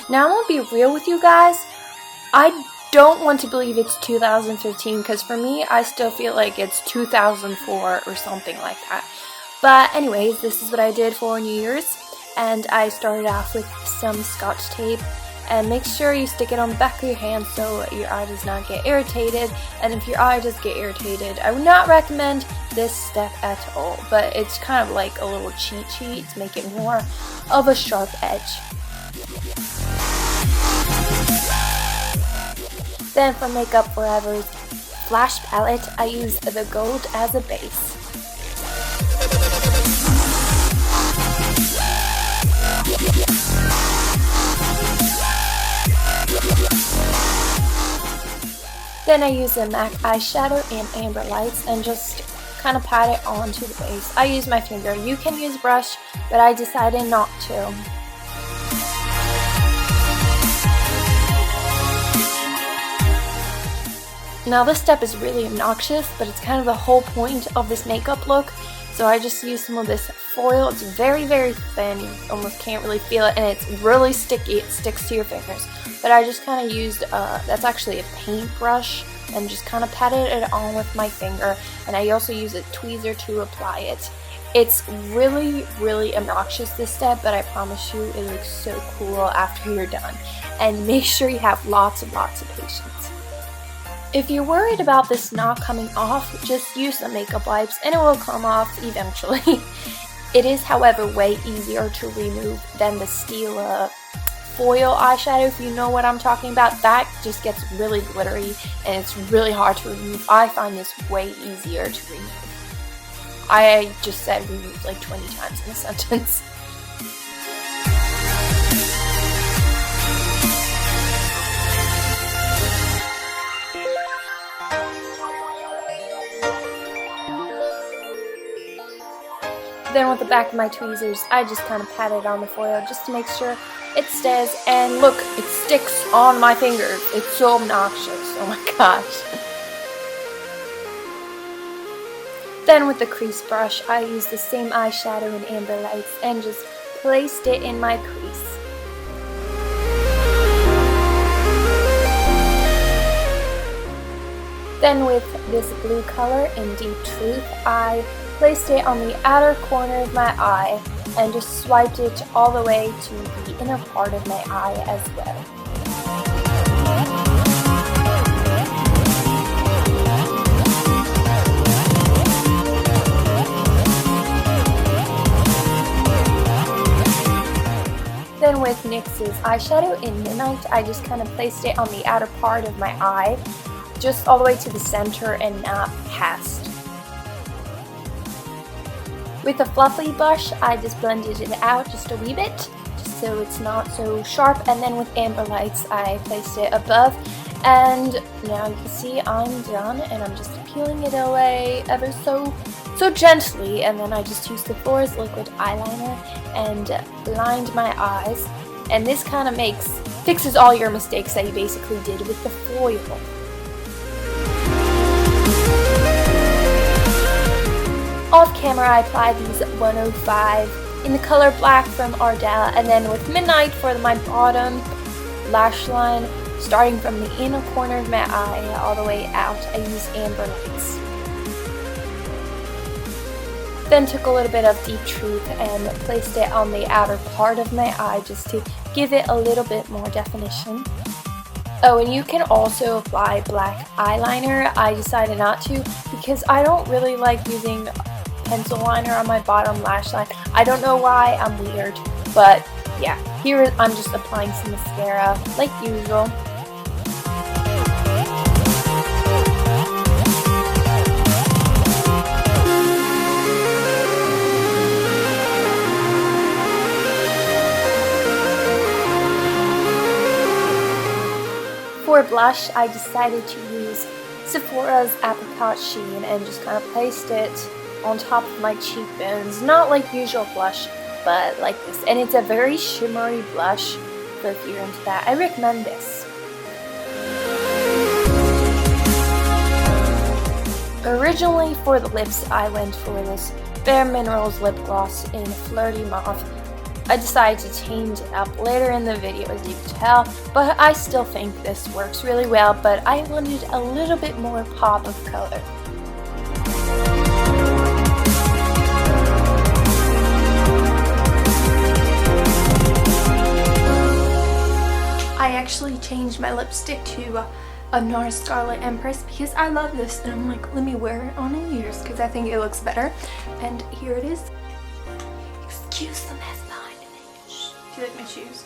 Now I'm gonna be real with you guys. I don't want to believe it's 2015 because for me, I still feel like it's 2004 or something like that. But anyways, this is what I did for New Year's, and I started off with some Scotch tape. And make sure you stick it on the back of your hand so your eye does not get irritated. And if your eye does get irritated, I would not recommend this step at all. But it's kind of like a little cheat sheet to make it more of a sharp edge. Then for Makeup Forever's Flash palette, I use the gold as a base. Then I use the MAC eyeshadow and Amber Lights and just kind of pat it onto the base. I use my finger. You can use brush, but I decided not to. Now this step is really obnoxious, but it's kind of the whole point of this makeup look. So I just use some of this foil. It's very, very thin. You almost can't really feel it, and it's really sticky. It sticks to your fingers. But I just kind of used, that's actually a paintbrush, and just kind of patted it on with my finger. And I also use a tweezer to apply it. It's really, really obnoxious, this step, but I promise you it looks so cool after you're done. And make sure you have lots of patience. If you're worried about this not coming off, just use the makeup wipes and it will come off eventually. It is, however, way easier to remove than the Stila foil eyeshadow, if you know what I'm talking about. That just gets really glittery and it's really hard to remove. I find this way easier to remove. I just said remove like 20 times in a sentence. Then with the back of my tweezers, I just kind of pat it on the foil just to make sure it stays. And look, it sticks on my fingers. It's so obnoxious. Oh my gosh. Then with the crease brush, I used the same eyeshadow in Amber Lights and just placed it in my crease. Then with this blue color in Deep Truth, I placed it on the outer corner of my eye and just swiped it all the way to the inner part of my eye as well. Then with NYX's eyeshadow in Midnight, I just kind of placed it on the outer part of my eye, just all the way to the center and not past. With a fluffy brush, I just blended it out just a wee bit, just so it's not so sharp. And then with Amber Lights, I placed it above. And now you can see I'm done, and I'm just peeling it away ever so gently. And then I just used the Flora's liquid eyeliner and lined my eyes. And this kind of fixes all your mistakes that you basically did with the foil. Off camera, I applied these 105 in the color Black from Ardell, and then with Midnight for my bottom lash line, starting from the inner corner of my eye all the way out, I used Amber Lights. Then took a little bit of Deep Truth and placed it on the outer part of my eye just to give it a little bit more definition. Oh, and you can also apply black eyeliner. I decided not to because I don't really like using pencil liner on my bottom lash line. I don't know why, I'm weird, but yeah, here I'm just applying some mascara like usual. For blush, I decided to use Sephora's Apricot Sheen and just kind of placed it on top of my cheekbones. Not like usual blush, but like this. And it's a very shimmery blush, so if you're into that, I recommend this. Originally for the lips, I went for this Bare Minerals lip gloss in Flirty Mauve. I decided to change it up later in the video, as you can tell, but I still think this works really well, but I wanted a little bit more pop of color. I actually changed my lipstick to a NARS Scarlet Empress because I love this, and I'm like, let me wear it on New Year's because I think it looks better. And here it is. Excuse the mess behind me. Shh. Do you like my shoes?